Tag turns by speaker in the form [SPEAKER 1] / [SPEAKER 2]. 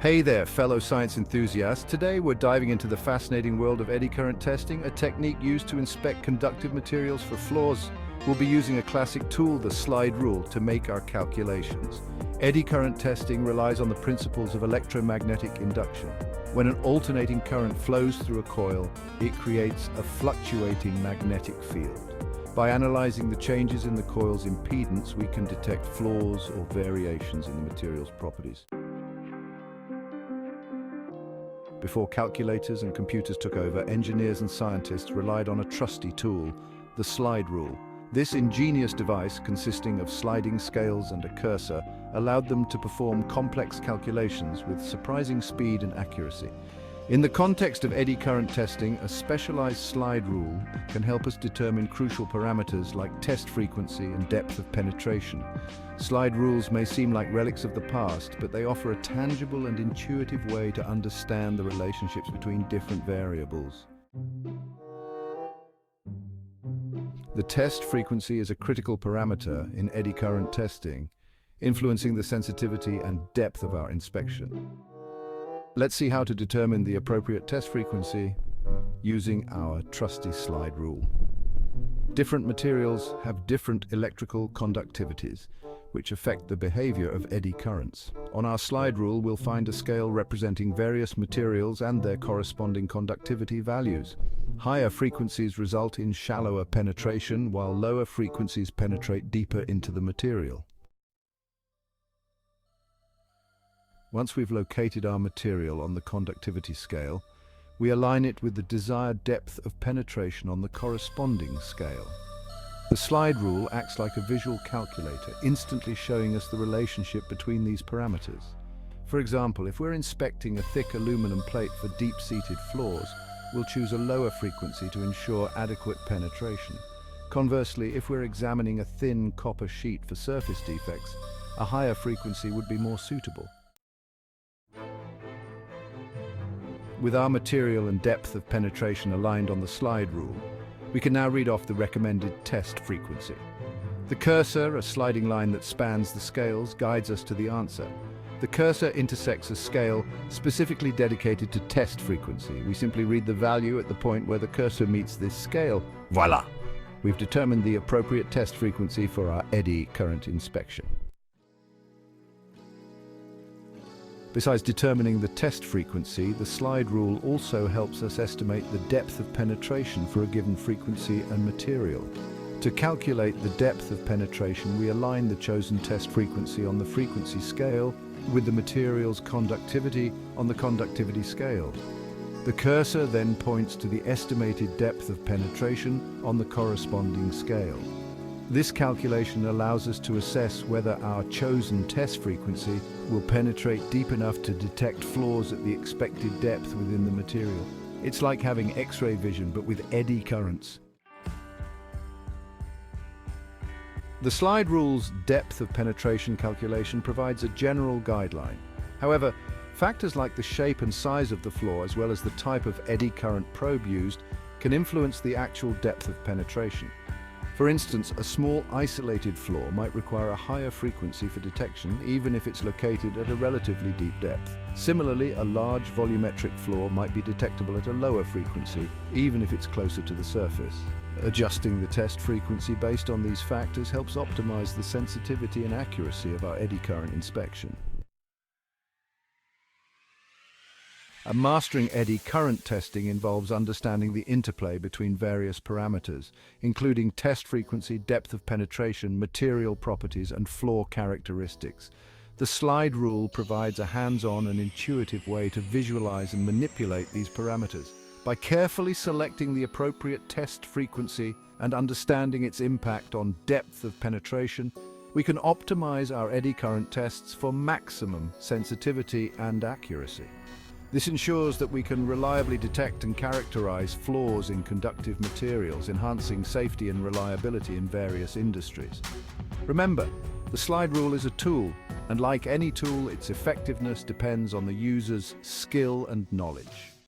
[SPEAKER 1] Hey there, fellow science enthusiasts. Today we're diving into the fascinating world of eddy current testing, a technique used to inspect conductive materials for flaws. We'll be using a classic tool, the slide rule, to make our calculations. Eddy current testing relies on the principles of electromagnetic induction. When an alternating current flows through a coil, it creates a fluctuating magnetic field. By analyzing the changes in the coil's impedance, we can detect flaws or variations in the material's properties. Before calculators and computers took over, engineers and scientists relied on a trusty tool, the slide rule. This ingenious device, consisting of sliding scales and a cursor, allowed them to perform complex calculations with surprising speed and accuracy. In the context of eddy current testing, a specialized slide rule can help us determine crucial parameters like test frequency and depth of penetration. Slide rules may seem like relics of the past, but they offer a tangible and intuitive way to understand the relationships between different variables. The test frequency is a critical parameter in eddy current testing, influencing the sensitivity and depth of our inspection. Let's see how to determine the appropriate test frequency using our trusty slide rule. Different materials have different electrical conductivities, which affect the behavior of eddy currents. On our slide rule, we'll find a scale representing various materials and their corresponding conductivity values. Higher frequencies result in shallower penetration, while lower frequencies penetrate deeper into the material. Once we've located our material on the conductivity scale, we align it with the desired depth of penetration on the corresponding scale. The slide rule acts like a visual calculator, instantly showing us the relationship between these parameters. For example, if we're inspecting a thick aluminum plate for deep-seated flaws, we'll choose a lower frequency to ensure adequate penetration. Conversely, if we're examining a thin copper sheet for surface defects, a higher frequency would be more suitable. With our material and depth of penetration aligned on the slide rule, we can now read off the recommended test frequency. The cursor, a sliding line that spans the scales, guides us to the answer. The cursor intersects a scale specifically dedicated to test frequency. We simply read the value at the point where the cursor meets this scale. Voila! We've determined the appropriate test frequency for our eddy current inspection. Besides determining the test frequency, the slide rule also helps us estimate the depth of penetration for a given frequency and material. To calculate the depth of penetration, we align the chosen test frequency on the frequency scale with the material's conductivity on the conductivity scale. The cursor then points to the estimated depth of penetration on the corresponding scale. This calculation allows us to assess whether our chosen test frequency will penetrate deep enough to detect flaws at the expected depth within the material. It's like having X-ray vision, but with eddy currents. The slide rule's depth of penetration calculation provides a general guideline. However, factors like the shape and size of the flaw, as well as the type of eddy current probe used, can influence the actual depth of penetration. For instance, a small isolated flaw might require a higher frequency for detection, even if it's located at a relatively deep depth. Similarly, a large volumetric flaw might be detectable at a lower frequency, even if it's closer to the surface. Adjusting the test frequency based on these factors helps optimize the sensitivity and accuracy of our eddy current inspection. Mastering eddy current testing involves understanding the interplay between various parameters, including test frequency, depth of penetration, material properties, and flaw characteristics. The slide rule provides a hands-on and intuitive way to visualize and manipulate these parameters. By carefully selecting the appropriate test frequency and understanding its impact on depth of penetration, we can optimize our eddy current tests for maximum sensitivity and accuracy. This ensures that we can reliably detect and characterize flaws in conductive materials, enhancing safety and reliability in various industries. Remember, the slide rule is a tool, and like any tool, its effectiveness depends on the user's skill and knowledge.